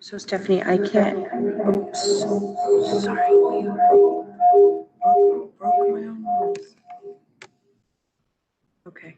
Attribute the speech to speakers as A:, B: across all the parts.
A: So Stephanie, I can't, oops, sorry. Broke my own rules. Okay.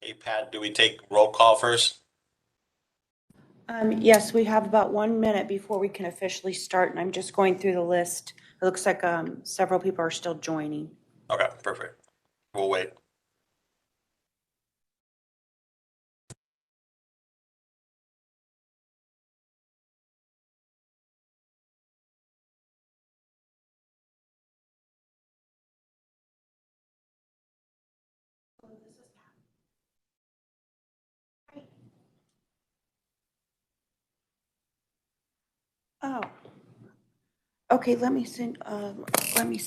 B: Hey, Pat, do we take roll call first?
A: Yes, we have about 1 minute before we can officially start, and I'm just going through the list. It looks like several people are still joining.
B: Okay, perfect. We'll wait.
A: Oh, okay, let me send, let me.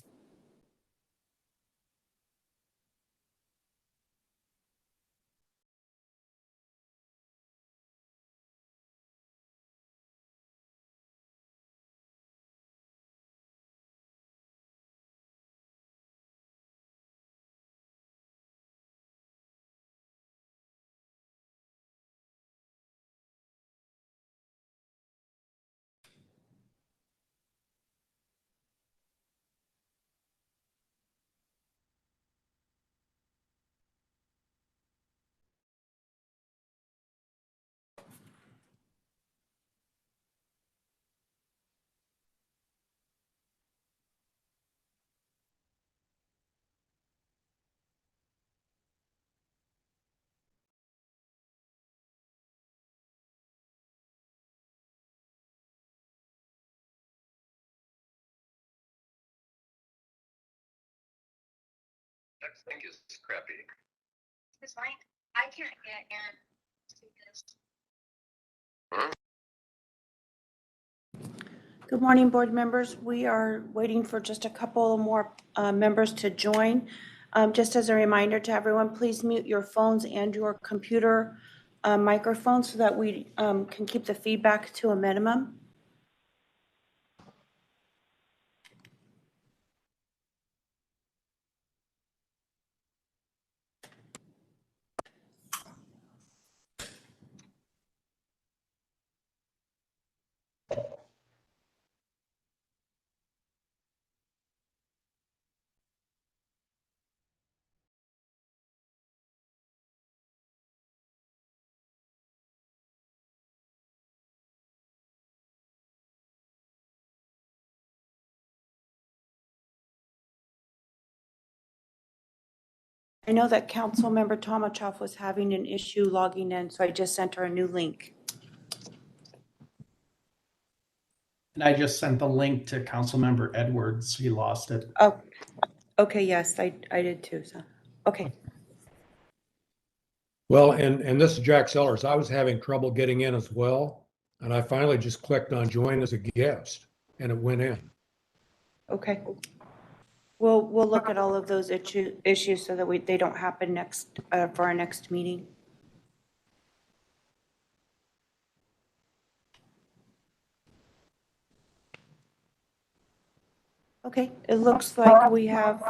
C: Next thing is crappy.
D: It's fine. I can't get in.
A: Good morning, board members. We are waiting for just a couple more members to join. Just as a reminder to everyone, please mute your phones and your computer microphones so that we can keep the feedback to a minimum. I know that Councilmember Tomachoff was having an issue logging in, so I just sent her a new link.
E: And I just sent the link to Councilmember Edwards. He lost it.
A: Oh, okay, yes, I did too, so, okay.
F: Well, and this is Jack Sellers. I was having trouble getting in as well. And I finally just clicked on join as a guest and it went in.
A: Okay. We'll look at all of those issues so that they don't happen next, for our next meeting. Okay, it looks like we have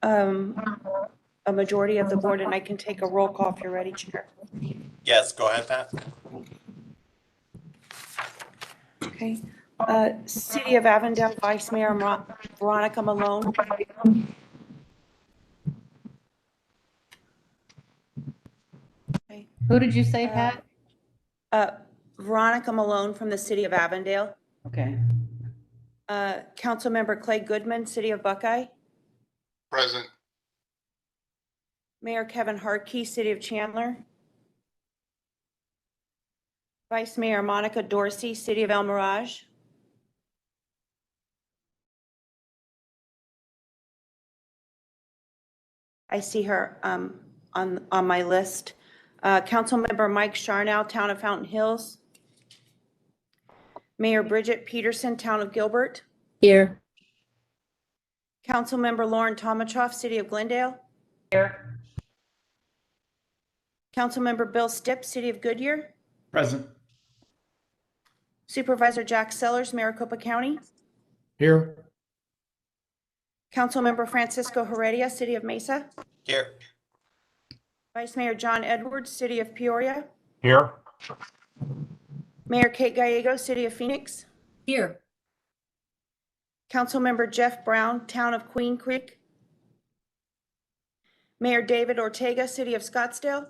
A: a majority of the board, and I can take a roll call if you're ready, Chair.
B: Yes, go ahead, Pat.
A: Okay. City of Avondale Vice Mayor Veronica Malone. Okay.
G: Who did you say, Pat?
A: Veronica Malone from the City of Avondale.
G: Okay.
A: Councilmember Clay Goodman, City of Buckeye.
C: Present.
A: Mayor Kevin Harkey, City of Chandler. Vice Mayor Monica Dorsey, City of El Mirage. I see her on my list. Councilmember Mike Sharnow, Town of Fountain Hills. Mayor Bridget Peterson, Town of Gilbert.
G: Here.
A: Councilmember Lauren Tomachoff, City of Glendale.
G: Here.
A: Councilmember Bill Stipp, City of Goodyear.
E: Present.
A: Supervisor Jack Sellers, Maricopa County.
F: Here,
A: Councilmember Francisco Heredia, City of Mesa.
B: Here.
A: Vice Mayor John Edwards, City of Peoria.
C: Here.
A: Mayor Kate Gallego, City of Phoenix.
G: Here.
A: Councilmember Jeff Brown, Town of Queen Creek. Mayor David Ortega, City of Scottsdale.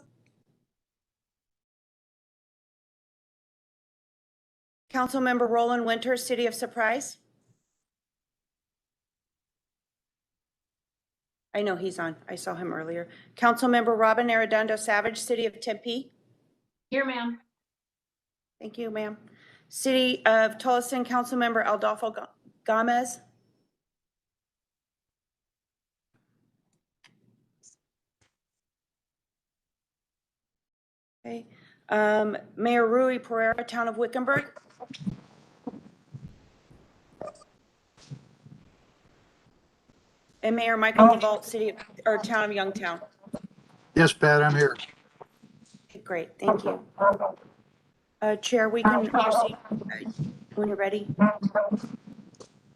A: Councilmember Roland Winters, City of Surprise. I know he's on. I saw him earlier. Councilmember Robin Arredondo Savage, City of Tempe.
G: Here, ma'am.
A: Thank you, ma'am. City of Tolleson, Councilmember Adolfo Gomez. Okay. Mayor Rui Pereira, Town of Wickenburg. And Mayor Michael DeVault, Town of Youngtown.
H: Yes, Pat, I'm here.
A: Okay, great, thank you. Chair, we can proceed when you're ready.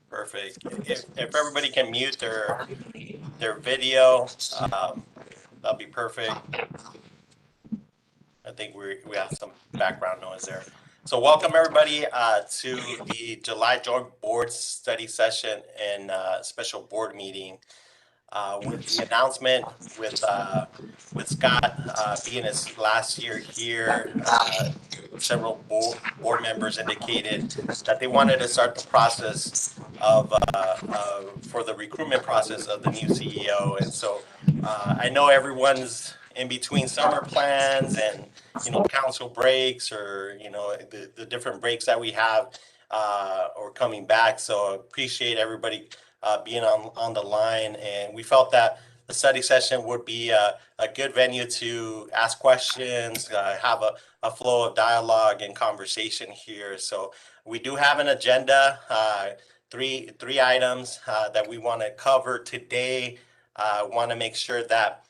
B: Perfect. If everybody can mute their video, that'll be perfect. I think we have some background noise there. So welcome everybody to the July Joint Board Study Session and special board meeting. With the announcement with Scott being his last year here, several board members indicated that they wanted to start the process of for the recruitment process of the new CEO. And so I know everyone's in between summer plans and council breaks or the different breaks that we have or coming back. So appreciate everybody being on the line. And we felt that the study session would be a good venue to ask questions, have a flow of dialogue and conversation here. So we do have an agenda, three items that we want to cover today. Want to make sure that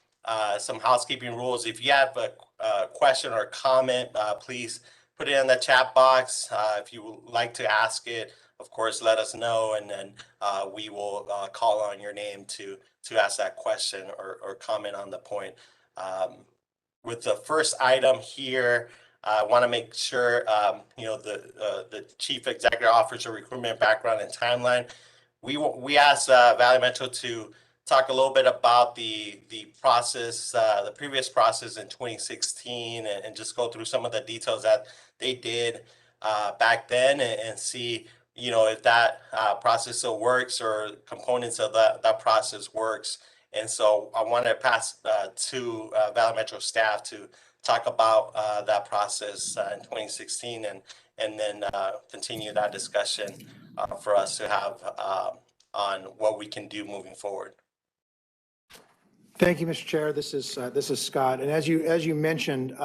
B: some housekeeping rules. If you have a question or comment, please put it in the chat box. If you would like to ask it, of course, let us know, and then we will call on your name to ask that question or comment on the point. With the first item here, I want to make sure the Chief Executive Officer recruitment background and timeline. We asked Valley Metro to talk a little bit about the process, the previous process in 2016, and just go through some of the details that they did back then, and see if that process still works or components of that process works. And so I want to pass to Valley Metro staff to talk about that process in 2016, and then continue that discussion for us to have on what we can do moving forward.
I: Thank you, Mr. Chair. This is Scott. And as you mentioned,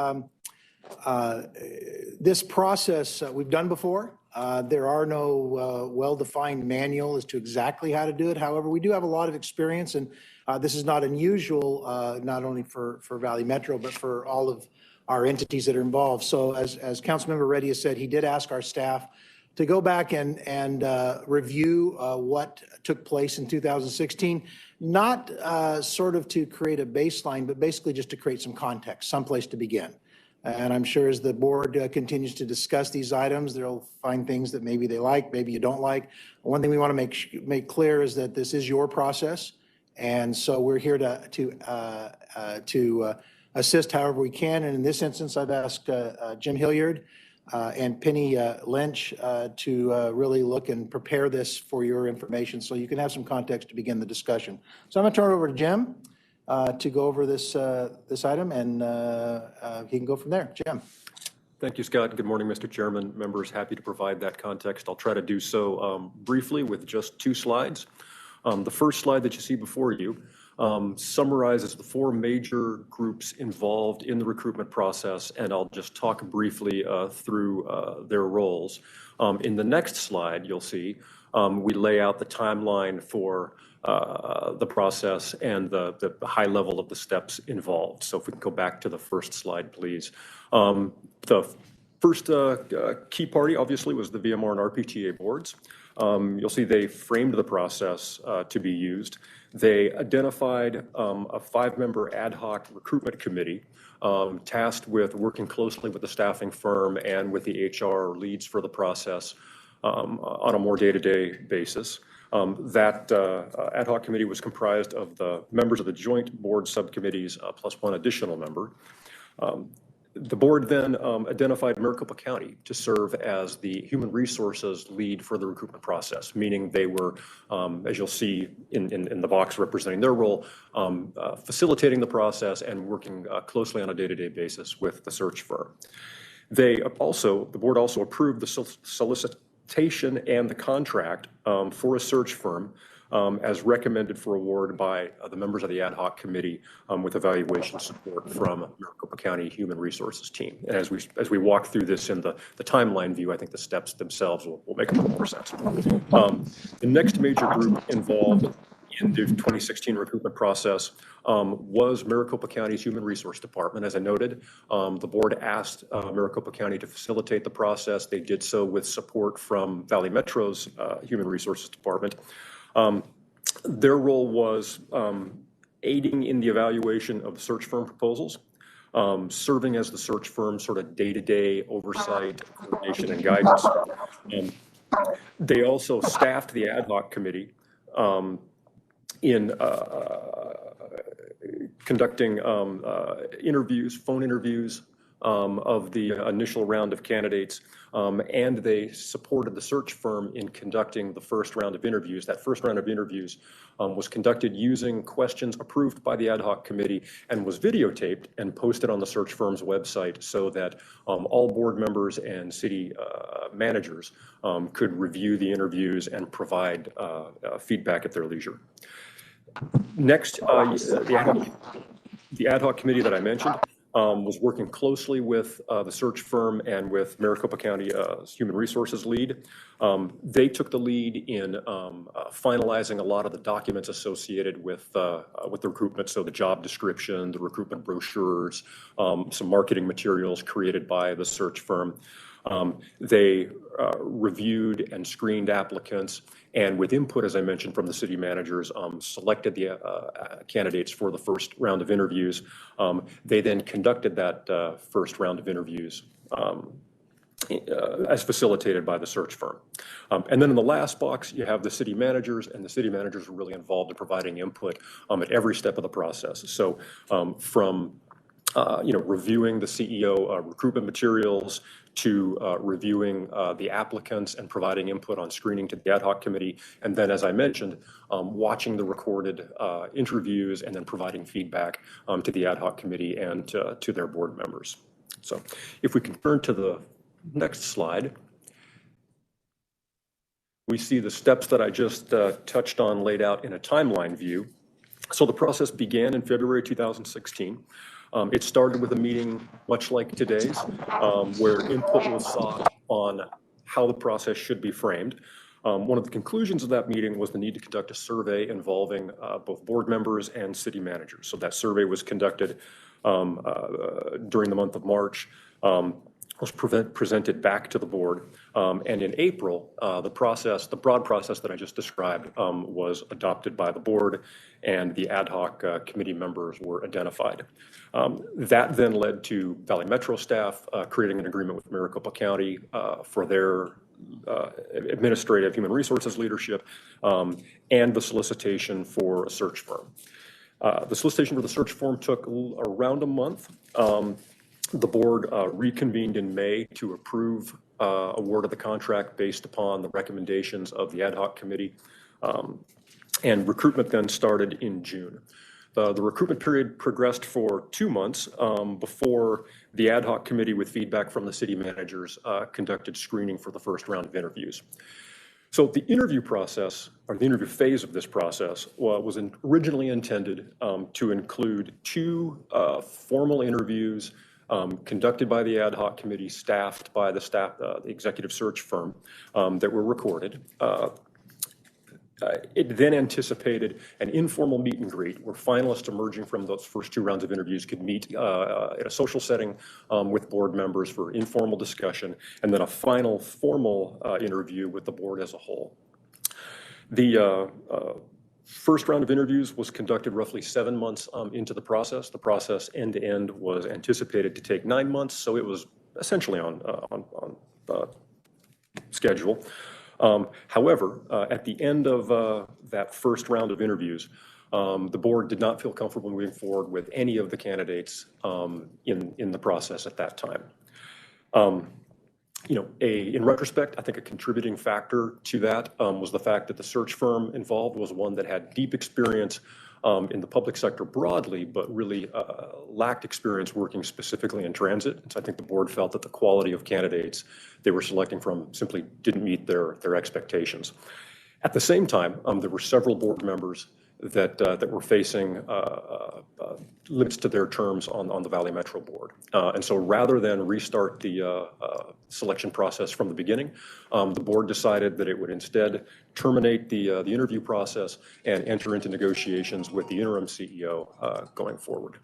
I: this process we've done before. There are no well-defined manual as to exactly how to do it. However, we do have a lot of experience, and this is not unusual, not only for Valley Metro, but for all of our entities that are involved. So as Councilmember Reddy has said, he did ask our staff to go back and review what took place in 2016, not sort of to create a baseline, but basically just to create some context, someplace to begin. And I'm sure as the board continues to discuss these items, they'll find things that maybe they like, maybe you don't like. One thing we want to make clear is that this is your process, and so we're here to assist however we can. And in this instance, I've asked Jim Hilliard and Penny Lynch to really look and prepare this for your information so you can have some context to begin the discussion. So I'm going to turn it over to Jim to go over this item, and he can go from there. Jim.
J: Thank you, Scott. Good morning, Mr. Chairman. Members, happy to provide that context. I'll try to do so briefly with just 2 slides. The first slide that you see before you summarizes the 4 major groups involved in the recruitment process, and I'll just talk briefly through their roles. In the next slide, you'll see we lay out the timeline for the process and the high level of the steps involved. So if we can go back to the first slide, please. The first key party, obviously, was the VMR and RPTA boards. You'll see they framed the process to be used. They identified a 5-member ad hoc recruitment committee tasked with working closely with the staffing firm and with the HR leads for the process on a more day-to-day basis. That ad hoc committee was comprised of the members of the joint board subcommittees plus 1 additional member. The board then identified Maricopa County to serve as the human resources lead for the recruitment process, meaning they were, as you'll see in the box representing their role, facilitating the process and working closely on a day-to-day basis with the search firm. The board also approved the solicitation and the contract for a search firm as recommended for award by the members of the ad hoc committee with evaluation support from Maricopa County Human Resources team. And as we walk through this in the timeline view, I think the steps themselves will make a little more sense. The next major group involved in the 2016 recruitment process was Maricopa County's Human Resource Department. As I noted, the board asked Maricopa County to facilitate the process. They did so with support from Valley Metro's Human Resources Department. Their role was aiding in the evaluation of search firm proposals, serving as the search firm sort of day-to-day oversight, coordination, and guidance. They also staffed the ad hoc committee in conducting interviews, phone interviews, of the initial round of candidates, and they supported the search firm in conducting the first round of interviews. That first round of interviews was conducted using questions approved by the ad hoc committee and was videotaped and posted on the search firm's website so that all board members and city managers could review the interviews and provide feedback at their leisure. Next, the ad hoc committee that I mentioned was working closely with the search firm and with Maricopa County Human Resources lead. They took the lead in finalizing a lot of the documents associated with the recruitment, so the job description, the recruitment brochures, some marketing materials created by the search firm. They reviewed and screened applicants, and with input, as I mentioned, from the city managers, selected the candidates for the first round of interviews. They then conducted that first round of interviews as facilitated by the search firm. And then in the last box, you have the city managers, and the city managers were really involved in providing input at every step of the process. So from reviewing the CEO recruitment materials to reviewing the applicants and providing input on screening to the ad hoc committee. And then, as I mentioned, watching the recorded interviews and then providing feedback to the ad hoc committee and to their board members. So if we can turn to the next slide, we see the steps that I just touched on laid out in a timeline view. So the process began in February 2016. It started with a meeting much like today's, where input was sought on how the process should be framed. One of the conclusions of that meeting was the need to conduct a survey involving both board members and city managers. So that survey was conducted during the month of March, was presented back to the board. And in April, the broad process that I just described was adopted by the board, and the ad hoc committee members were identified. That then led to Valley Metro staff creating an agreement with Maricopa County for their administrative human resources leadership, and the solicitation for a search firm. The solicitation for the search firm took around a month. The board reconvened in May to approve award of the contract based upon the recommendations of the ad hoc committee, and recruitment then started in June. The recruitment period progressed for 2 months before the ad hoc committee, with feedback from the city managers, conducted screening for the first round of interviews. So the interview process, or the interview phase of this process, was originally intended to include 2 formal interviews conducted by the ad hoc committee, staffed by the executive search firm, that were recorded. It then anticipated an informal meet and greet where finalists emerging from those first 2 rounds of interviews could meet in a social setting with board members for informal discussion, and then a final formal interview with the board as a whole. The first round of interviews was conducted roughly 7 months into the process. The process end to end was anticipated to take 9 months, so it was essentially on schedule. However, at the end of that first round of interviews, the board did not feel comfortable moving forward with any of the candidates in the process at that time. In retrospect, I think a contributing factor to that was the fact that the search firm involved was one that had deep experience in the public sector broadly, but really lacked experience working specifically in transit. And so I think the board felt that the quality of candidates they were selecting from simply didn't meet their expectations. At the same time, there were several board members that were facing limits to their terms on the Valley Metro board. And so rather than restart the selection process from the beginning, the board decided that it would instead terminate the interview process and enter into negotiations with the interim CEO going forward.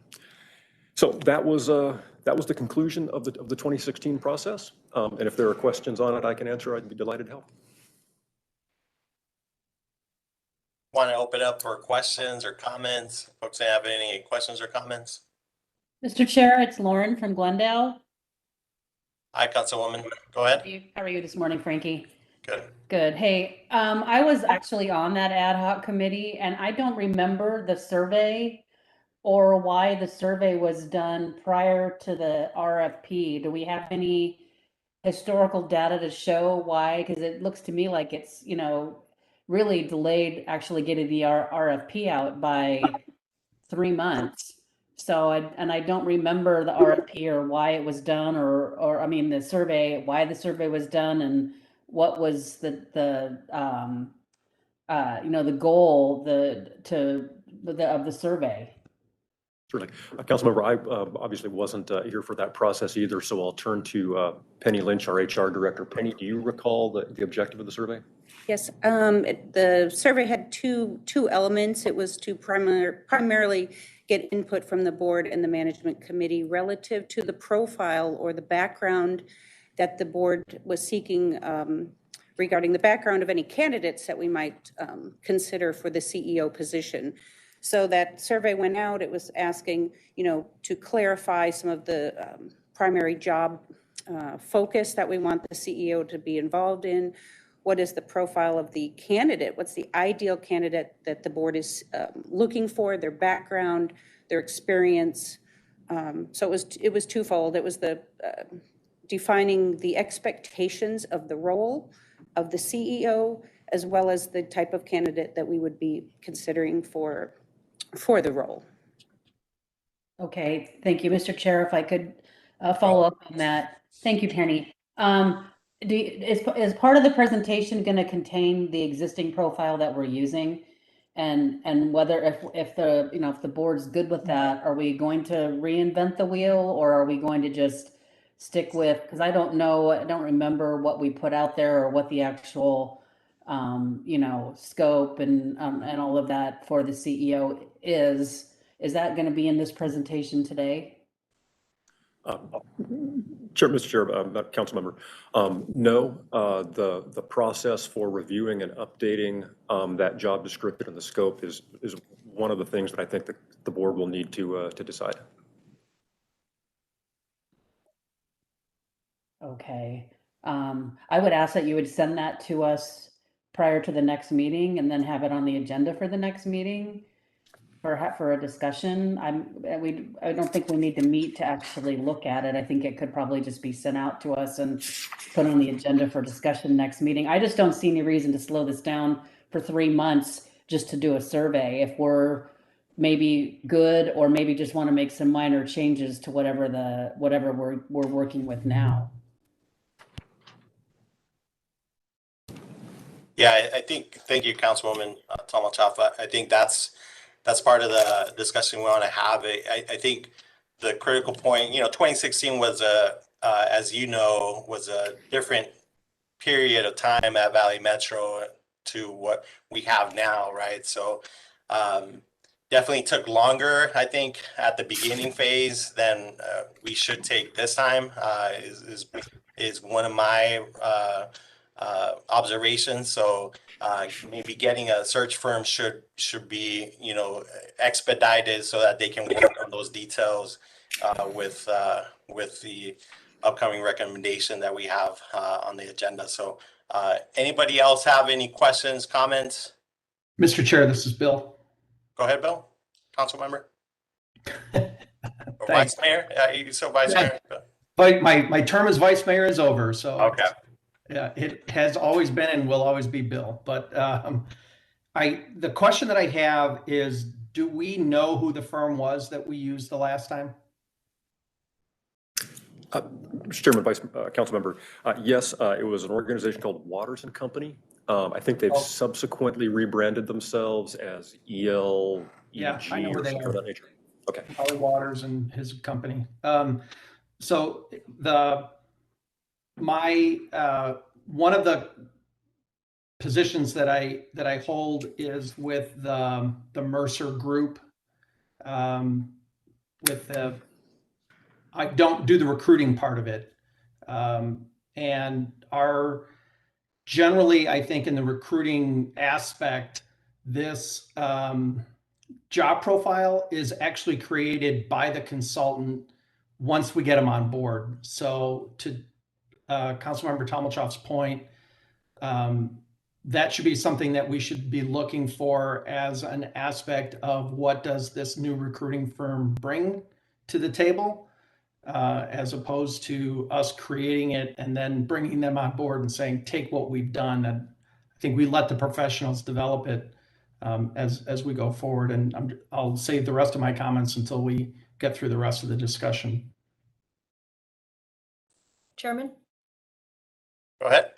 J: So that was the conclusion of the 2016 process. And if there are questions on it I can answer, I'd be delighted to help.
B: Want to open up for questions or comments? Folks have any questions or comments?
G: Mr. Chair, it's Lauren from Glendale.
B: Hi, Councilwoman. Go ahead.
G: How are you this morning, Frankie?
B: Good.
G: Good. Hey, I was actually on that ad hoc committee, and I don't remember the survey or why the survey was done prior to the RFP. Do we have any historical data to show why? Because it looks to me like it's, really delayed actually getting the RFP out by 3 months. So, I don't remember the RFP or why it was done, or I mean, the survey, why the survey was done, and what was the goal, of the survey.
J: Certainly. Councilmember, I obviously wasn't here for that process either, so I'll turn to Penny Lynch, our HR director. Penny, do you recall the objective of the survey?
K: Yes, the survey had two elements. It was to primarily get input from the board and the management committee relative to the profile or the background that the board was seeking regarding the background of any candidates that we might consider for the CEO position. So that survey went out. It was asking, to clarify some of the primary job focus that we want the CEO to be involved in. What is the profile of the candidate? What's the ideal candidate that the board is looking for, their background, their experience? So it was twofold. It was the defining the expectations of the role of the CEO, as well as the type of candidate that we would be considering for the role.
G: Okay, thank you, Mr. Chair. If I could follow up on that. Thank you, Penny. Is part of the presentation going to contain the existing profile that we're using, and whether if the board's good with that, are we going to reinvent the wheel, or are we going to just stick with? Because I don't remember what we put out there or what the actual scope and all of that for the CEO is. Is that going to be in this presentation today?
J: Mr. Chair, council member, no. The process for reviewing and updating that job description and the scope is one of the things that I think the board will need to decide.
G: Okay. I would ask that you would send that to us prior to the next meeting, and then have it on the agenda for the next meeting for a discussion. I don't think we need to meet to actually look at it. I think it could probably just be sent out to us and put on the agenda for discussion next meeting. I just don't see any reason to slow this down for 3 months just to do a survey. If we're maybe good, or maybe just want to make some minor changes to whatever we're working with now.
B: Yeah, I think, thank you, Councilwoman Tomachaffa. I think that's part of the discussion we want to have. I think the critical point, 2016 was as you know, was a different period of time at Valley Metro to what we have now, right? So definitely took longer, I think, at the beginning phase than we should take this time, is one of my observations. So maybe getting a search firm should be, expedited so that they can work on those details with the upcoming recommendation that we have on the agenda. So anybody else have any questions, comments?
E: Mr. Chair, this is Bill.
B: Go ahead, Bill. Council member. Or Vice Mayor. You said Vice Mayor.
E: But my term as Vice Mayor is over, so.
B: Okay.
E: Yeah, it has always been and will always be Bill. But the question that I have is, do we know who the firm was that we used the last time?
J: Mr. Chairman, Council member, yes, it was an organization called Waters and Company. I think they've subsequently rebranded themselves as ELEG.
E: Yeah, I know where they are.
J: Okay.
E: Holly Waters and his company. So one of the positions that I hold is with the Mercer Group. I don't do the recruiting part of it, and generally, I think in the recruiting aspect, this job profile is actually created by the consultant once we get them on board. So to Councilmember Tomachaf's point, that should be something that we should be looking for as an aspect of what does this new recruiting firm bring to the table, as opposed to us creating it and then bringing them on board and saying, take what we've done. And I think we let the professionals develop it as we go forward. And I'll save the rest of my comments until we get through the rest of the discussion.
L: Chairman,
B: Go ahead.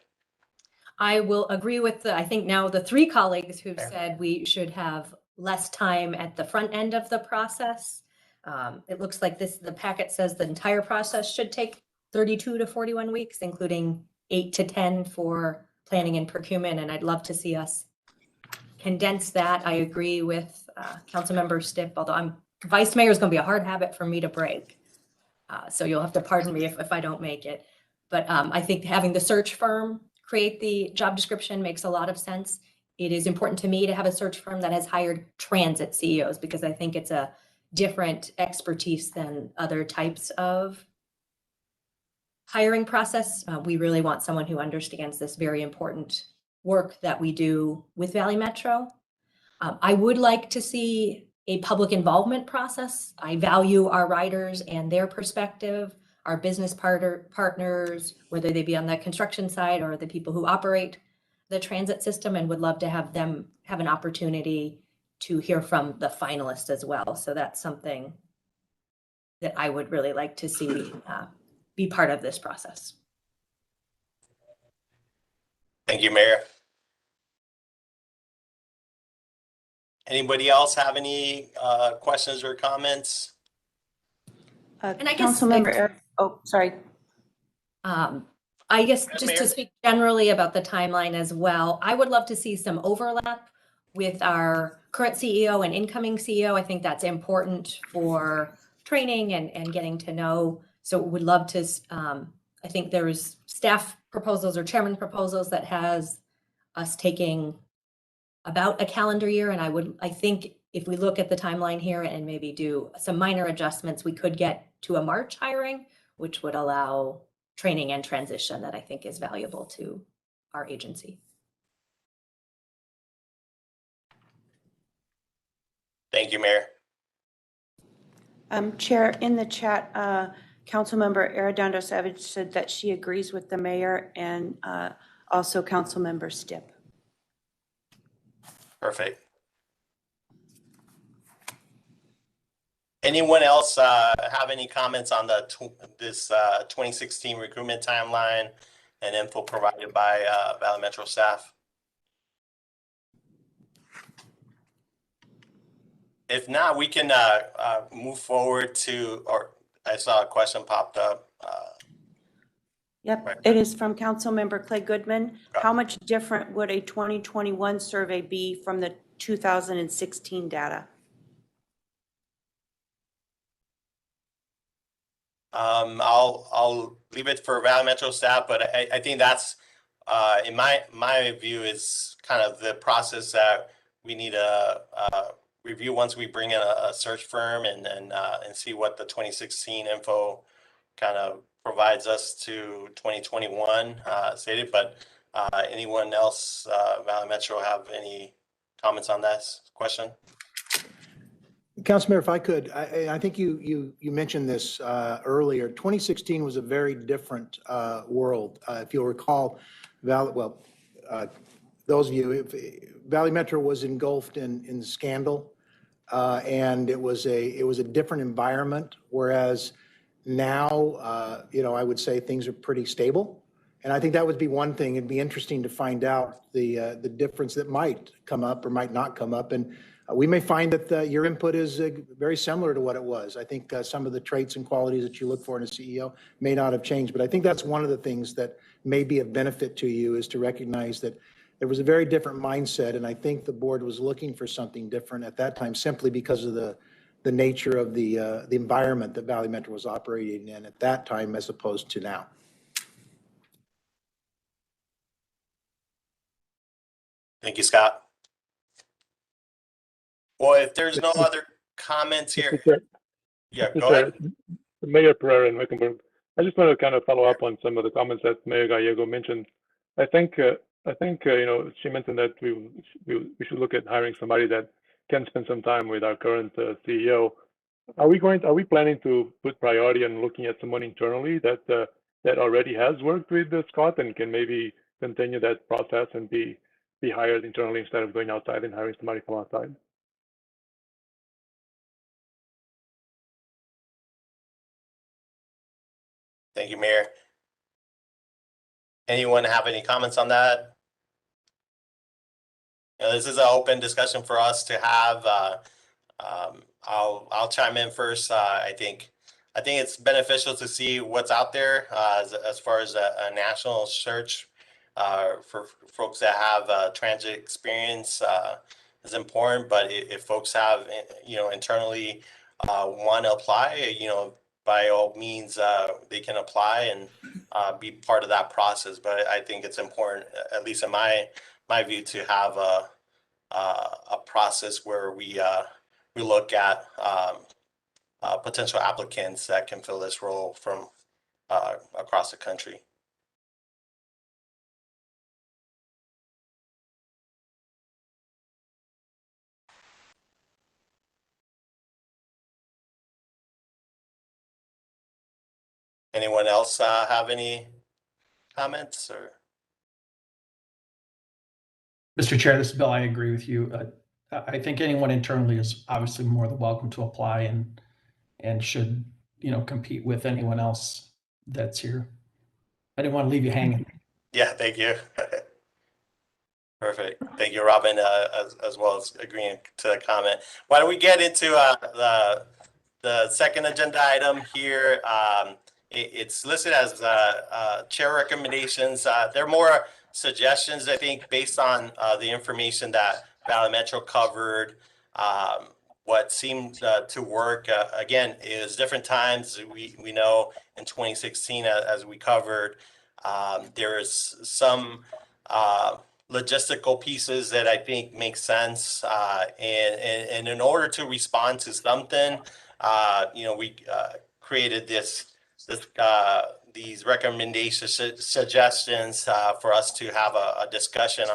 L: I will agree with I think now the three colleagues who've said we should have less time at the front end of the process. It looks like the packet says the entire process should take 32 to 41 weeks, including 8 to 10 for planning and procurement. And I'd love to see us condense that. I agree with Councilmember Stipp, although Vice Mayor is going to be a hard habit for me to break. So you'll have to pardon me if I don't make it. But I think having the search firm create the job description makes a lot of sense. It is important to me to have a search firm that has hired transit CEOs because I think it's a different expertise than other types of hiring process. We really want someone who understands this very important work that we do with Valley Metro. I would like to see a public involvement process. I value our riders and their perspective, our business partners, whether they be on the construction side or the people who operate the transit system, and would love to have them have an opportunity to hear from the finalists as well. So that's something that I would really like to see be part of this process.
B: Thank you, Mayor. Anybody else have any questions or comments?
L: And I guess
A: Councilmember Eric, oh, sorry.
L: I guess just
B: Mayor.
L: to speak generally about the timeline as well, I would love to see some overlap with our current CEO and incoming CEO. I think that's important for training and getting to know. So would love to, I think there's staff proposals or chairman proposals that has us taking about a calendar year. And I think if we look at the timeline here and maybe do some minor adjustments, we could get to a March hiring, which would allow training and transition that I think is valuable to our agency.
B: Thank you, Mayor.
A: Chair, in the chat, Councilmember Arredondo Savage said that she agrees with the mayor and also Councilmember Stipp.
B: Perfect. Anyone else have any comments on this 2016 recruitment timeline and info provided by Valley Metro staff? If not, we can move forward to, or I saw a question popped up.
A: Yep,
B: Right.
A: it is from Councilmember Clay Goodman. How much different would a 2021 survey be from the 2016 data?
B: I'll leave it for Valley Metro staff, but I think that's in my view is kind of the process that we need to review once we bring in a search firm and see what the 2016 info kind of provides us to 2021 stated. But anyone else, Valley Metro, have any comments on this question?
I: Councilmember, if I could, I think you mentioned this earlier. 2016 was a very different world. If you'll recall, those of you, Valley Metro was engulfed in scandal, and it was a different environment. Whereas now, I would say things are pretty stable, and I think that would be one thing. It'd be interesting to find out the difference that might come up or might not come up, and we may find that your input is very similar to what it was. I think some of the traits and qualities that you look for in a CEO may not have changed, but I think that's one of the things that may be of benefit to you is to recognize that there was a very different mindset, and I think the board was looking for something different at that time simply because of the nature of the environment that Valley Metro was operating in at that time as opposed to now.
B: Thank you, Scott. Well, if there's no other comments here, yeah, go ahead.
M: Mayor Pereira in Mecklenburg. I just want to kind of follow up on some of the comments that Mayor Gallego mentioned. I think I think, she mentioned that we should look at hiring somebody that can spend some time with our current CEO. Are we planning to put priority on looking at someone internally that already has worked with Scott and can maybe continue that process and be hired internally instead of going outside and hiring somebody from outside?
B: Thank you, Mayor. Anyone have any comments on that? This is an open discussion for us to have. I'll chime in first. I think it's beneficial to see what's out there as far as a national search for folks that have transit experience is important. But if folks have internally want to apply, by all means they can apply and be part of that process. But I think it's important, at least in my view, to have a process where we look at potential applicants that can fill this role from across the country. Anyone else have any comments or?
E: Mr. Chair, this is Bill. I agree with you. I think anyone internally is obviously more than welcome to apply and should, compete with anyone else that's here. I didn't want to leave you hanging.
B: Yeah, thank you. Perfect. Thank you, Robin, as well as agreeing to the comment. Why don't we get into the second agenda item here? It's listed as chair recommendations. They're more suggestions, I think, based on the information that Valley Metro covered. What seemed to work, again, is different times. We know in 2016, as we covered, there's some logistical pieces that I think make sense. And in order to respond to something, we created these recommendation suggestions for us to have a discussion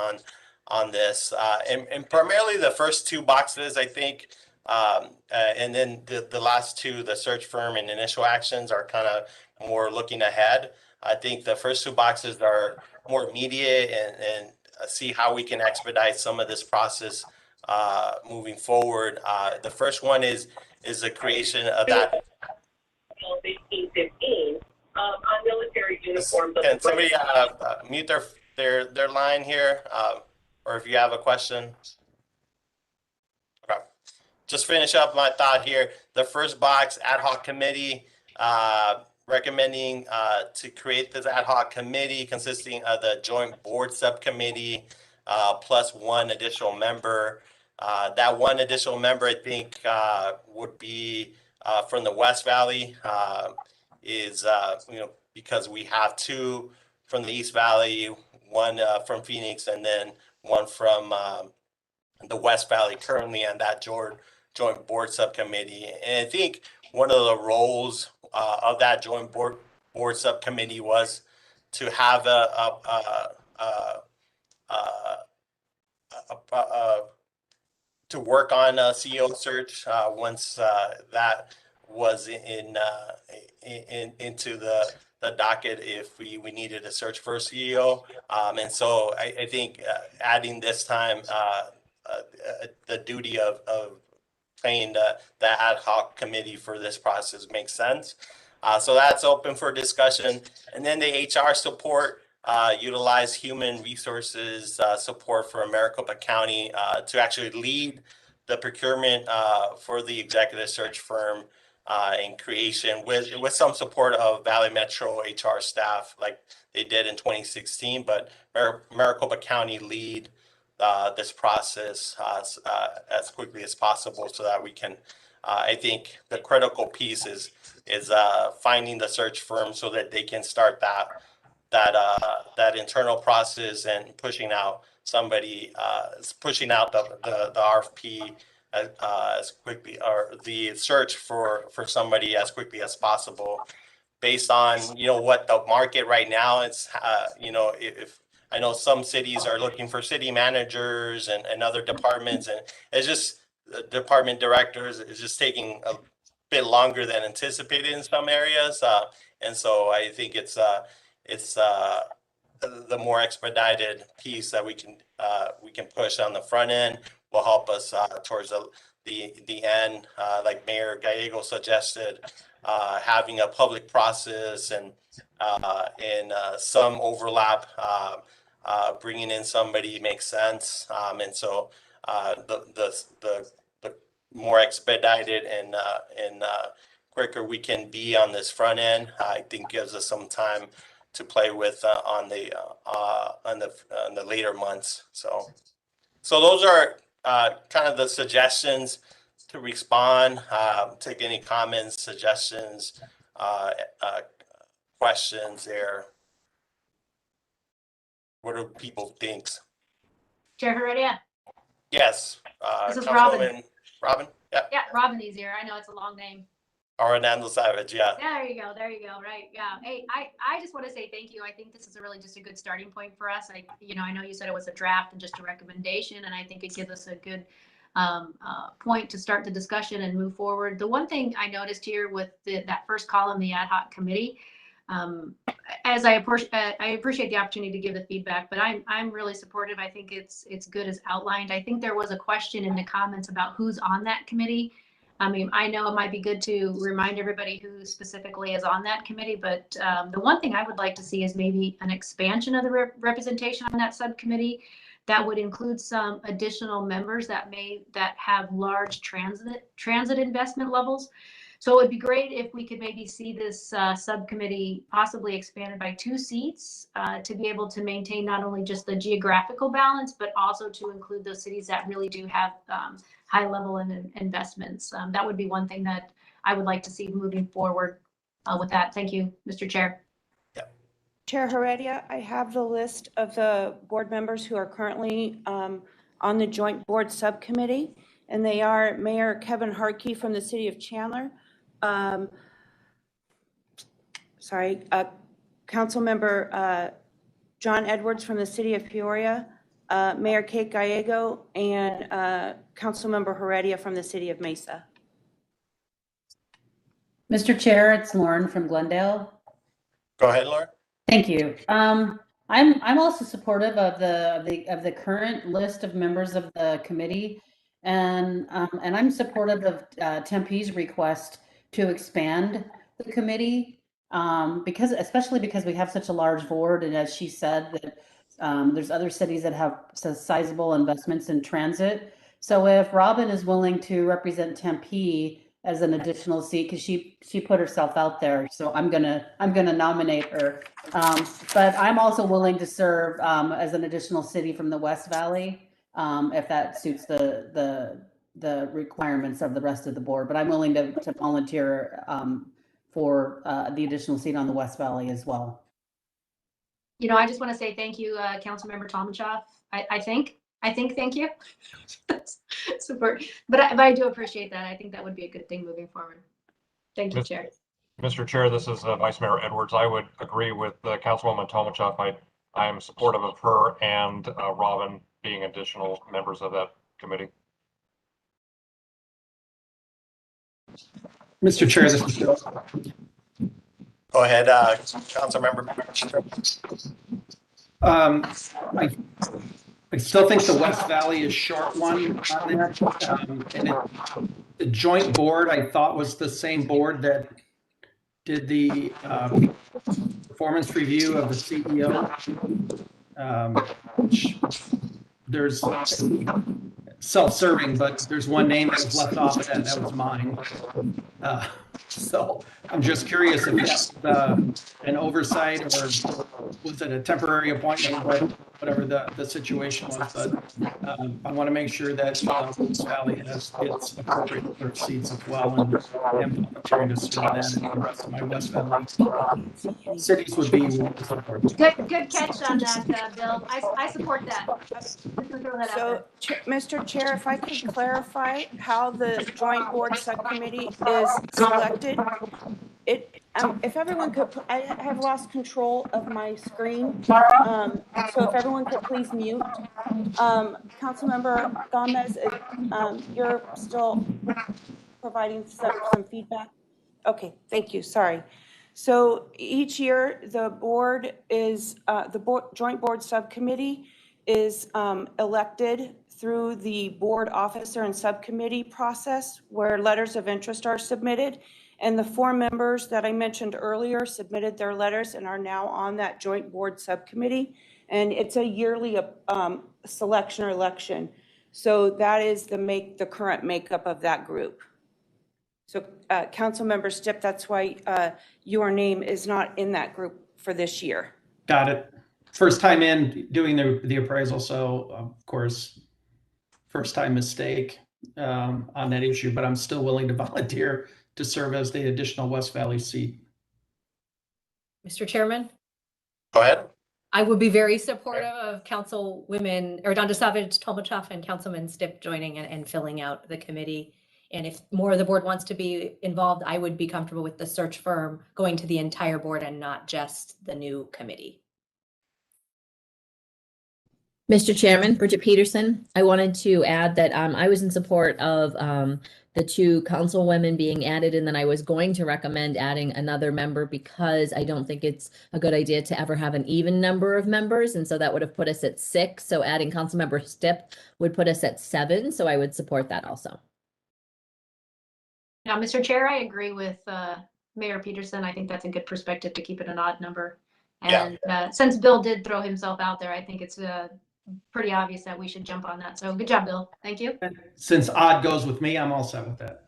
B: on this. And primarily the first two boxes, I think, and then the last two, the search firm and initial actions, are kind of more looking ahead. I think the first two boxes are more immediate and see how we can expedite some of this process moving forward. The first one is the creation of that.
N: 1515 on military uniforms.
B: Can somebody mute their line here, or if you have a question? Okay. Just finish up my thought here. The first box, ad hoc committee, recommending to create this ad hoc committee consisting of the joint board subcommittee plus one additional member. That one additional member, I think, would be from the West Valley, because we have two from the East Valley, one from Phoenix, and then one from the West Valley currently on that joint board subcommittee. And I think one of the roles of that joint board subcommittee was to have to work on a CEO search once that was into the docket if we needed a search for a CEO. And so I think adding this time the duty of playing the ad hoc committee for this process makes sense. So that's open for discussion. And then the HR support, utilize human resources support for Maricopa County to actually lead the procurement for the executive search firm in creation with some support of Valley Metro HR staff like they did in 2016, but Maricopa County lead this process as quickly as possible so that we can, I think the critical piece is finding the search firm so that they can start that internal process and pushing out somebody, pushing out the RFP as quickly, or the search for somebody as quickly as possible, based on what the market right now is. If I know some cities are looking for city managers and other departments, and it's just department directors is just taking a bit longer than anticipated in some areas. And so I think it's the more expedited piece that we can push on the front end will help us towards the end. Like Mayor Gallego suggested, having a public process and some overlap, bringing in somebody makes sense. And so the more expedited and quicker we can be on this front end, I think gives us some time to play with on the later months. So those are kind of the suggestions to respond. Take any comments, suggestions, questions there. What do people think?
O: Chair Heredia?
B: Yes.
O: This is Robin.
B: Robin? Yeah.
O: Yeah, Robin easier. I know it's a long name.
B: Orlando Savage, yeah.
O: There you go. Right. Yeah. Hey, I just want to say thank you. I think this is really just a good starting point for us. I know you said it was a draft and just a recommendation, and I think it gives us a good point to start the discussion and move forward. The one thing I noticed here with that first column, the ad hoc committee, as I appreciate the opportunity to give the feedback, but I'm really supportive. I think it's good as outlined. I think there was a question in the comments about who's on that committee. I mean, I know it might be good to remind everybody who specifically is on that committee, but the one thing I would like to see is maybe an expansion of the representation on that subcommittee that would include some additional members that have large transit investment levels. So it would be great if we could maybe see this subcommittee possibly expanded by 2 seats to be able to maintain not only just the geographical balance, but also to include those cities that really do have high level investments. That would be one thing that I would like to see moving forward with that. Thank you, Mr. Chair.
A: Chair Heredia, I have the list of the board members who are currently on the joint board subcommittee, and they are Mayor Kevin Harkey from the city of Chandler, Councilmember John Edwards from the city of Peoria, Mayor Kate Gallego, and Councilmember Heredia from the city of Mesa.
G: Mr. Chair, it's Lauren from Glendale.
B: Go ahead, Lauren.
G: Thank you. I'm also supportive of the current list of members of the committee, and I'm supportive of Tempe's request to expand the committee especially because we have such a large board, and as she said that there's other cities that have sizable investments in transit. So if Robin is willing to represent Tempe as an additional seat, because she put herself out there, so I'm gonna nominate her. But I'm also willing to serve as an additional city from the West Valley, if that suits the requirements of the rest of the board. But I'm willing to volunteer for the additional seat on the West Valley as well.
O: I just want to say thank you, Councilmember Tomachoff. Thank you. Support, but I do appreciate that. I think that would be a good thing moving forward. Thank you, Chair.
P: Mr. Chair, this is Vice Mayor Edwards. I would agree with Councilwoman Tomachoff. I am supportive of her and Robin being additional members of that committee.
E: Mr. Chair, this is Bill.
B: Go ahead, Councilmember.
E: I still think the West Valley is short one on there. And the joint board, I thought, was the same board that did the performance review of the CEO. There's self-serving, but there's one name that was left off of that, and that was mine. So I'm just curious if that's an oversight, or was it a temporary appointment, whatever the situation was. But I want to make sure that West Valley has its appropriate number of seats as well, and I'm volunteering to serve that, and the rest of my West Valley cities would be
O: Good catch on that, Bill. I support that.
A: So, Mr. Chair, if I could clarify how the joint board subcommittee is selected. If everyone could, I have lost control of my screen. So if everyone could please mute. Councilmember Gomez, you're still providing some feedback? Okay, thank you, sorry. So each year, the joint board subcommittee is elected through the board officer and subcommittee process where letters of interest are submitted. And the 4 members that I mentioned earlier submitted their letters and are now on that joint board subcommittee. And it's a yearly selection or election. So that is the current makeup of that group. So Councilmember Stipp, that's why your name is not in that group for this year.
E: Got it. First time in doing the appraisal, so of course, first time mistake on that issue, but I'm still willing to volunteer to serve as the additional West Valley seat.
L: Mr. Chairman?
B: Go ahead.
L: I would be very supportive of Councilwomen Donna Savage, Tomachov, and Councilman Stipp joining and filling out the committee. And if more of the board wants to be involved, I would be comfortable with the search firm going to the entire board and not just the new committee.
Q: Mr. Chairman, Bridget Peterson, I wanted to add that I was in support of the 2 councilwomen being added, and then I was going to recommend adding another member because I don't think it's a good idea to ever have an even number of members, and so that would have put us at 6. So adding Councilmember Stipp would put us at 7, so I would support that also.
O: Now, Mr. Chair, I agree with Mayor Peterson. I think that's a good perspective to keep it an odd number. And since Bill did throw himself out there, I think it's pretty obvious that we should jump on that. So good job, Bill. Thank you.
E: Since odd goes with me, I'm all set with that.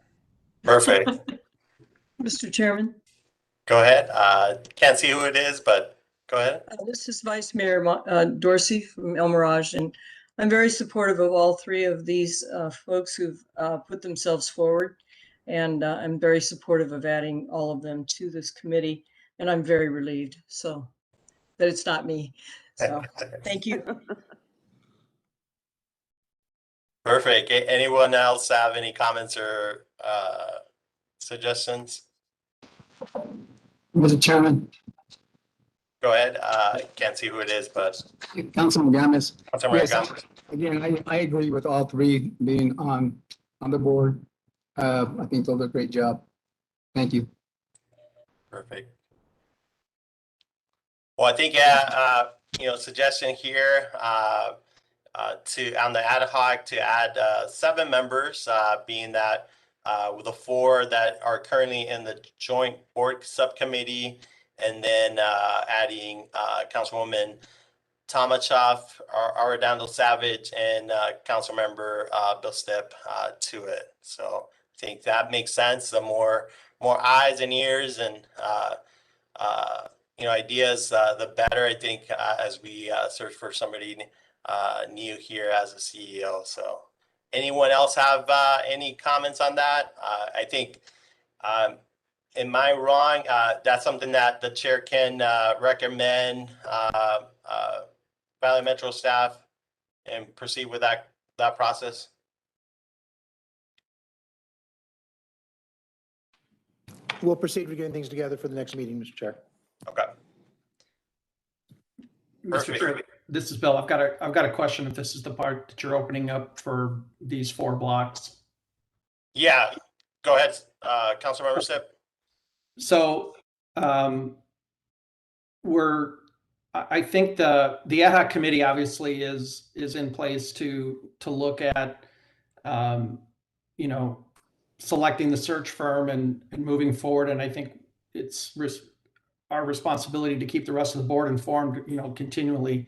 B: Perfect.
R: Mr. Chairman.
B: Go ahead. Can't see who it is, but go ahead.
R: This is Vice Mayor Dorsey from El Mirage, and I'm very supportive of all 3 of these folks who've put themselves forward. And I'm very supportive of adding all of them to this committee. And I'm very relieved that it's not me. So thank you.
B: Perfect. Anyone else have any comments or suggestions?
S: Mr. Chairman.
B: Go ahead. Can't see who it is, but
S: Councilman Gomez.
B: Councilman
S: Yes,
B: Gomez.
S: again, I agree with all 3 being on the board. I think they'll do a great job. Thank you.
B: Perfect. Well, I think suggestion here on the ad hoc to add 7 members, being that with the 4 that are currently in the joint board subcommittee, and then adding Councilwoman Tomachov, Arredondo Savage, and Councilmember Bill Stipp to it. So I think that makes sense. The more eyes and ears and ideas, the better. I think as we search for somebody new here as a CEO. So, anyone else have any comments on that? I think, am I wrong? That's something that the chair can recommend Valley Metro staff and proceed with that process.
I: We'll proceed with getting things together for the next meeting, Mr. Chair.
B: Okay.
E: Mr. Chair, this is Bill. I've got a question. If this is the part that you're opening up for these 4 blocks.
B: Yeah, go ahead, Councilmember Stipp.
E: So I think the ad hoc committee obviously is in place to look at selecting the search firm and moving forward. And I think it's our responsibility to keep the rest of the board informed, continually.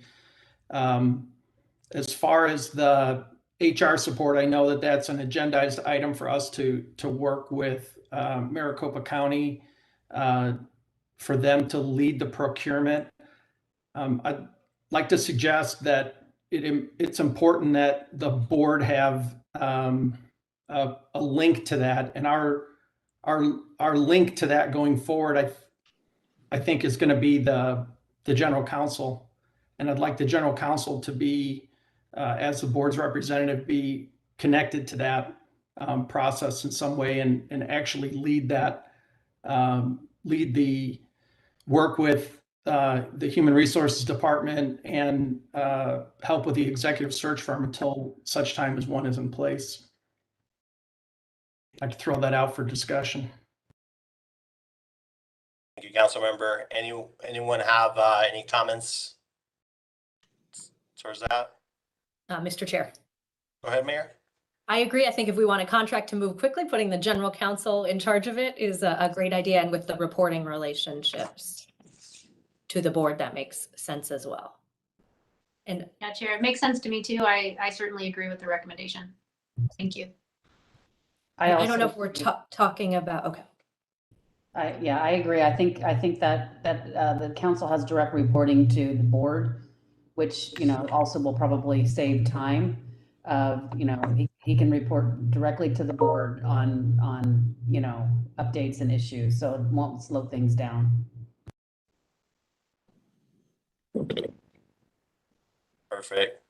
E: As far as the HR support, I know that that's an agendized item for us to work with Maricopa County for them to lead the procurement. I'd like to suggest that it's important that the board have a link to that, and our link to that going forward, I think is going to be the general counsel, and I'd like the general counsel to be, as the board's representative, be connected to that process in some way and actually lead that lead the work with the Human Resources Department and help with the executive search firm until such time as one is in place. I'd like to throw that out for discussion.
B: Thank you, Councilmember. Anyone have any comments towards that?
L: Mr. Chair.
B: Go ahead, Mayor.
L: I agree. I think if we want a contract to move quickly, putting the general counsel in charge of it is a great idea. And with the reporting relationships to the board, that makes sense as well. And
O: Yeah, Chair, it makes sense to me too. I certainly agree with the recommendation. Thank you.
L: I don't know if we're talking about, okay.
G: Yeah, I agree. I think that the council has direct reporting to the board, which, also will probably save time. He can report directly to the board on, updates and issues, so it won't slow things down.
B: Perfect.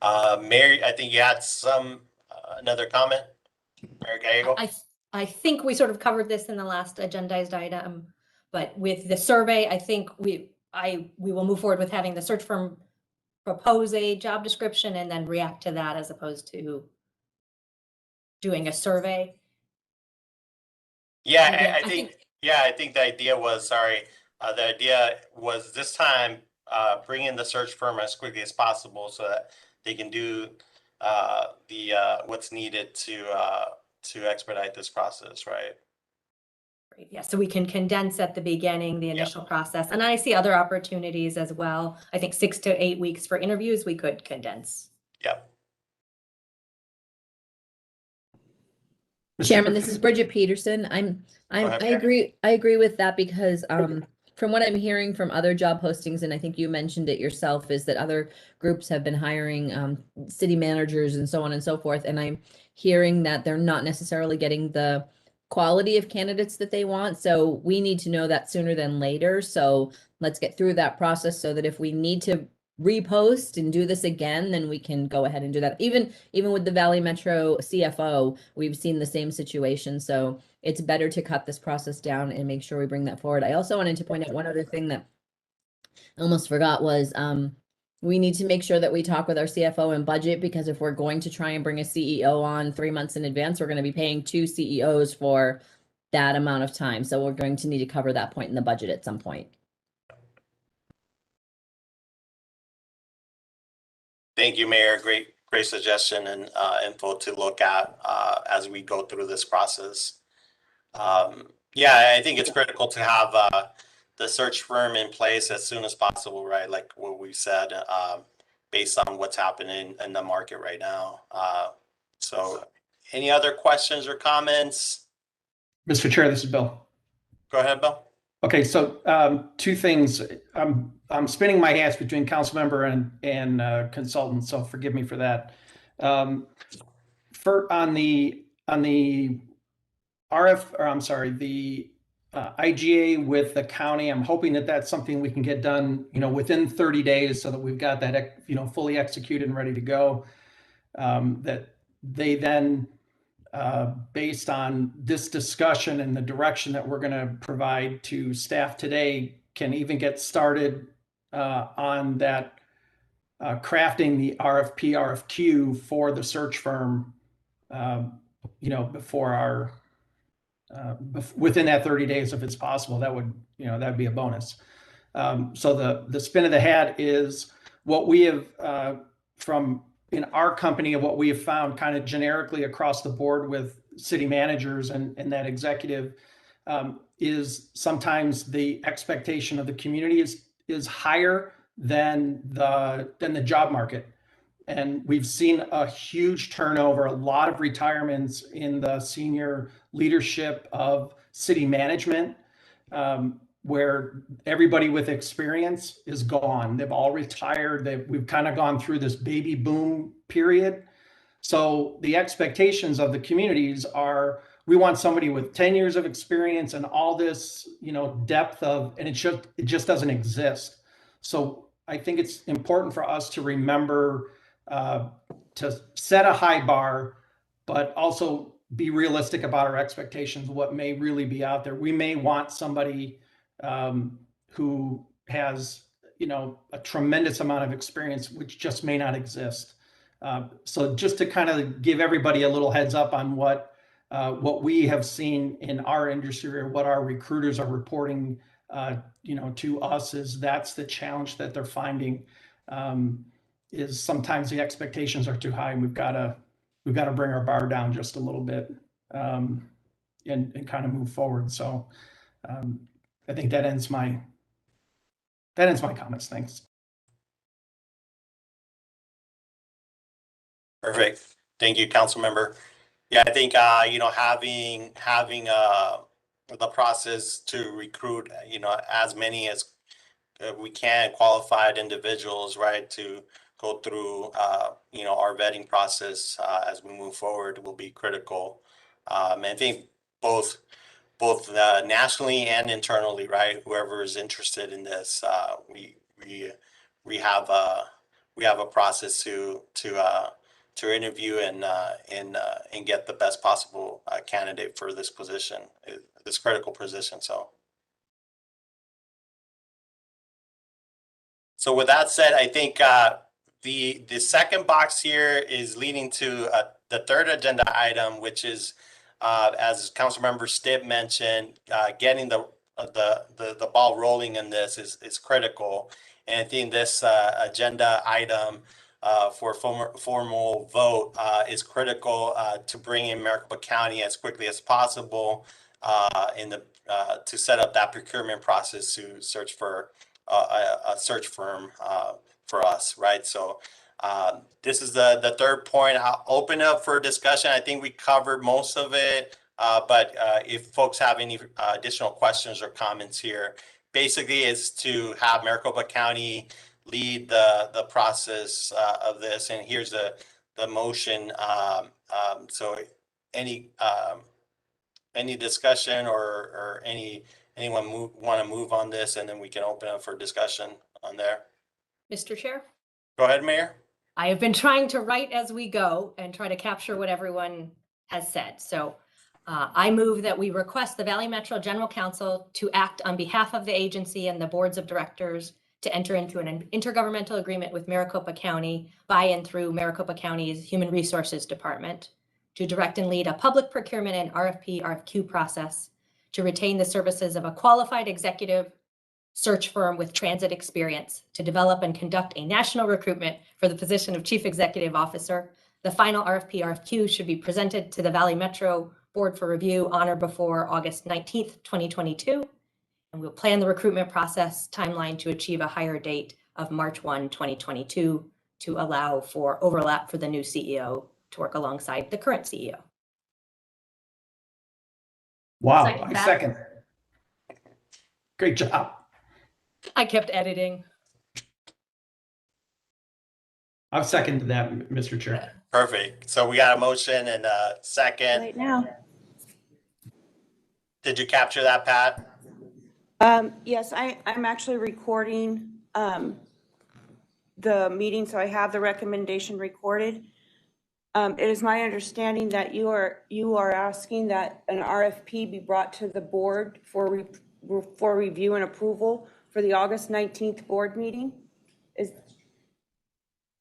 B: Mayor, I think you had another comment. Mayor Gallego?
L: I think we sort of covered this in the last agendized item, but with the survey, I think we will move forward with having the search firm propose a job description and then react to that as opposed to doing a survey.
B: Yeah, I think the idea was, the idea was this time, bring in the search firm as quickly as possible so that they can do what's needed to expedite this process, right?
L: Great. Yeah, so we can condense at the beginning the initial process, and I see other opportunities as well. I think 6 to 8 weeks for interviews we could condense.
B: Yep.
Q: Chairman, this is Bridget Peterson. I agree with that because from what I'm hearing from other job postings, and I think you mentioned it yourself, is that other groups have been hiring city managers and so on and so forth. And I'm hearing that they're not necessarily getting the quality of candidates that they want. So we need to know that sooner than later. So let's get through that process so that if we need to repost and do this again, then we can go ahead and do that. Even with the Valley Metro CFO, we've seen the same situation. So it's better to cut this process down and make sure we bring that forward. I also wanted to point out one other thing that I almost forgot was we need to make sure that we talk with our CFO and budget, because if we're going to try and bring a CEO on 3 months in advance, we're going to be paying 2 CEOs for that amount of time. So we're going to need to cover that point in the budget at some point.
B: Thank you, Mayor. Great suggestion and info to look at as we go through this process. Yeah, I think it's critical to have the search firm in place as soon as possible, right? Like what we said, based on what's happening in the market right now. So any other questions or comments?
E: Mr. Chair, this is Bill.
B: Go ahead, Bill.
E: Okay, so 2 things. I'm spinning my hats between council member and consultant, so forgive me for that. On the IGA with the county, I'm hoping that that's something we can get done, within 30 days so that we've got that, fully executed and ready to go. That they then, based on this discussion and the direction that we're going to provide to staff today, can even get started on that, crafting the RFP, RFQ for the search firm, before our, within that 30 days, if it's possible. That would, that'd be a bonus. So the spin of the hat is what we have from in our company, and what we have found kind of generically across the board with city managers and that executive, is sometimes the expectation of the community is higher than the job market. And we've seen a huge turnover, a lot of retirements in the senior leadership of city management, where everybody with experience is gone. They've all retired. We've kind of gone through this baby boom period. So the expectations of the communities are, we want somebody with 10 years of experience and all this, depth of, and it just doesn't exist. So I think it's important for us to remember to set a high bar, but also be realistic about our expectations, what may really be out there. We may want somebody who has, a tremendous amount of experience, which just may not exist. So just to kind of give everybody a little heads up on what we have seen in our industry or what our recruiters are reporting, to us, is that's the challenge that they're finding, is sometimes the expectations are too high, and we've got to bring our bar down just a little bit, and kind of move forward. So I think that ends my comments. Thanks.
B: Perfect. Thank you, council member. Yeah, I think, having the process to recruit, as many as we can, qualified individuals, right, to go through, our vetting process as we move forward will be critical. And I think both nationally and internally, right, whoever is interested in this, we have a process to interview and get the best possible candidate for this position, this critical position. So with that said, I think the second box here is leading to the third agenda item, which is, as Councilmember Stipp mentioned, getting the ball rolling in this is critical. And I think this agenda item for formal vote is critical to bring in Maricopa County as quickly as possible to set up that procurement process to search for a search firm for us, right? So this is the third point. I'll open up for discussion. I think we covered most of it, but if folks have any additional questions or comments here, basically is to have Maricopa County lead the process of this. And here's the motion. So any discussion or anyone want to move on this, and then we can open up for discussion on there.
L: Mr. Chair?
B: Go ahead, Mayor.
L: I have been trying to write as we go and try to capture what everyone has said. So I move that we request the Valley Metro General Counsel to act on behalf of the agency and the boards of directors to enter into an intergovernmental agreement with Maricopa County by and through Maricopa County's Human Resources Department to direct and lead a public procurement and RFQ process to retain the services of a qualified executive search firm with transit experience to develop and conduct a national recruitment for the position of Chief Executive Officer. The final RFQ should be presented to the Valley Metro Board for review on or before August 19th, 2022. And we'll plan the recruitment process timeline to achieve a hire date of March 1, 2022 to allow for overlap for the new CEO to work alongside the current CEO.
E: Wow, I second. Great job.
L: I kept editing.
E: I've seconded that, Mr. Chair.
B: Perfect. So we got a motion and a second.
A: Right now.
B: Did you capture that, Pat?
A: Yes, I'm actually recording the meeting, so I have the recommendation recorded. It is my understanding that you are asking that an RFP be brought to the board for review and approval for the August 19th board meeting. Is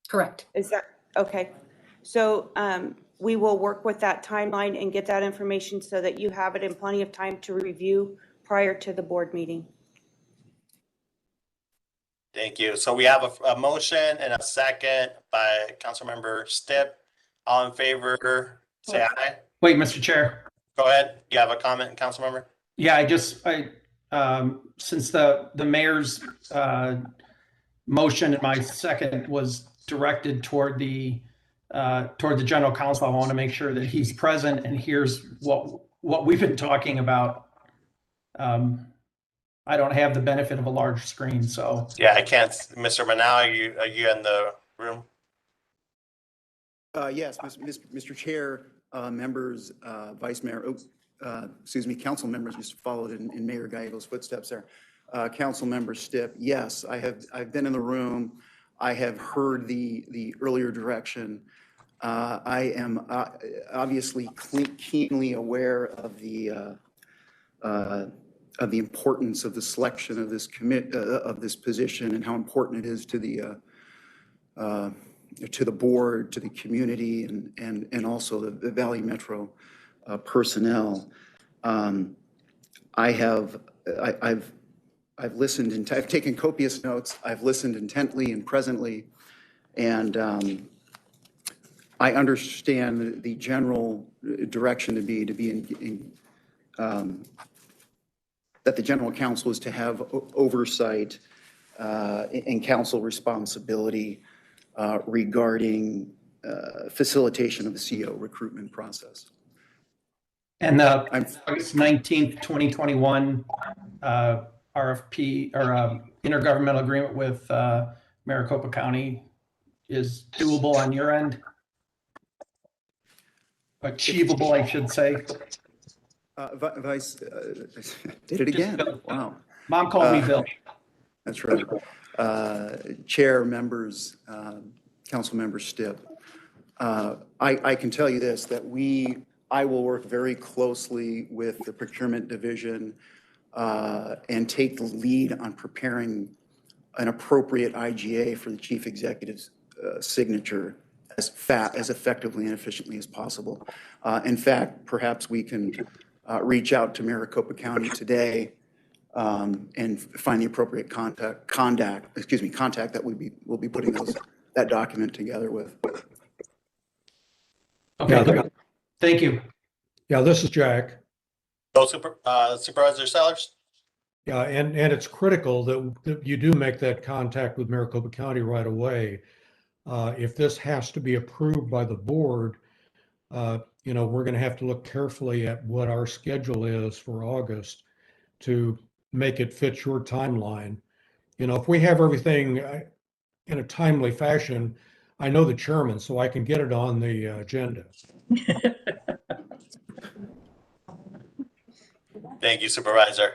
L: correct?
A: Is that okay? So we will work with that timeline and get that information so that you have it in plenty of time to review prior to the board meeting.
B: Thank you. So we have a motion and a second by Councilmember Stipp. All in favor, say aye.
E: Wait, Mr. Chair.
B: Go ahead. You have a comment, Councilmember?
E: Yeah, since the mayor's motion and my second was directed toward the general counsel, I want to make sure that he's present and hears what we've been talking about. I don't have the benefit of a large screen, so.
B: Yeah, I can't. Mr. Manal, are you in the room?
T: Yes, Mr. Chair, members, Vice Mayor, council members just followed in Mayor Gallego's footsteps there. Council member Stipp, yes, I've been in the room. I have heard the earlier direction. I am obviously keenly aware of the importance of the selection of this of this position and how important it is to the board, to the community, and also the Valley Metro personnel. I've listened and I've taken copious notes. I've listened intently and presently, and I understand the general direction to be that the general counsel is to have oversight and council responsibility regarding facilitation of the CO recruitment process.
E: And August 19th, 2021 RFP or intergovernmental agreement with Maricopa County is doable on your end? Achievable, I should say.
T: Vice, did it again. Wow.
E: Mom called me Bill.
T: That's right. Chair, members, council member Stipp. I can tell you this, that I will work very closely with the procurement division and take the lead on preparing an appropriate IGA for the chief executive's signature as effectively and efficiently as possible. In fact, perhaps we can reach out to Maricopa County today and find the appropriate contact that we'll be putting that document together with.
E: Okay, thank you.
F: Yeah, this is Jack.
B: So Supervisor Sellers?
F: Yeah, and it's critical that you do make that contact with Maricopa County right away. If this has to be approved by the board, you know, we're going to have to look carefully at what our schedule is for August to make it fit your timeline. You know, if we have everything in a timely fashion, I know the chairman, so I can get it on the agenda.
B: Thank you, Supervisor.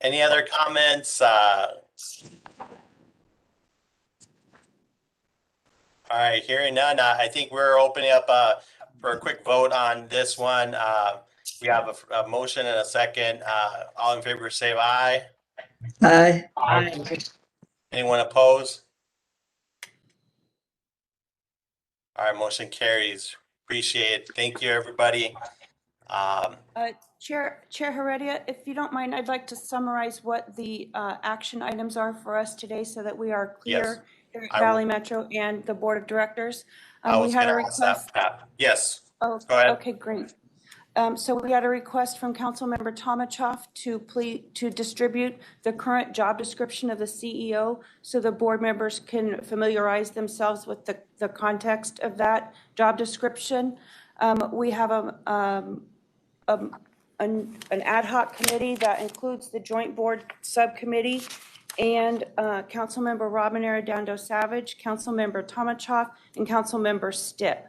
B: Any other comments? All right, hearing none, I think we're opening up for a quick vote on this one. We have a motion and a second. All in favor, say aye.
R: Aye.
B: Aye. Anyone opposed? All right, motion carries. Appreciate it. Thank you, everybody.
A: Chair Heredia, if you don't mind, I'd like to summarize what the action items are for us today so that we are clear here at Valley Metro and the Board of Directors. We had a request.
B: Yes.
A: Oh,
B: go ahead.
A: Okay, great. So we had a request from Councilmember Tomachoff to distribute the current job description of the CEO so the board members can familiarize themselves with the context of that job description. We have an ad hoc committee that includes the joint board subcommittee and Councilmember Robin Arredondo Savage, Councilmember Tomachoff, and Councilmember Stipp.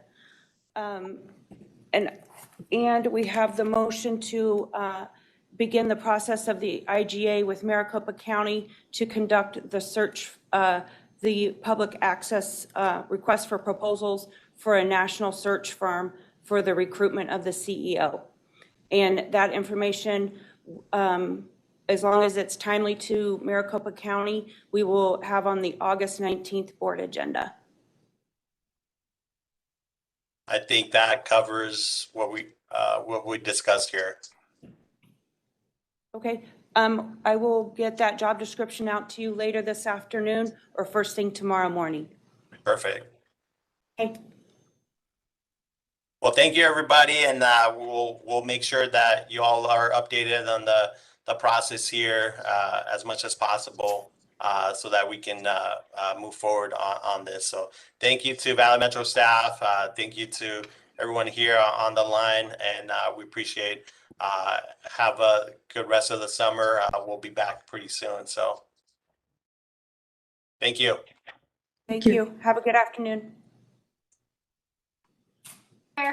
A: And we have the motion to begin the process of the IGA with Maricopa County to conduct the search, the public access request for proposals for a national search firm for the recruitment of the CEO. And that information, as long as it's timely to Maricopa County, we will have on the August 19th board agenda.
B: I think that covers what we discussed here.
A: Okay, I will get that job description out to you later this afternoon or first thing tomorrow morning.
B: Perfect.
A: Okay.
B: Well, thank you, everybody, and we'll make sure that you all are updated on the process here as much as possible so that we can move forward on this. So thank you to Valley Metro staff. Thank you to everyone here on the line, and we appreciate. Have a good rest of the summer. We'll be back pretty soon. So thank you.
A: Thank you. Have a good afternoon.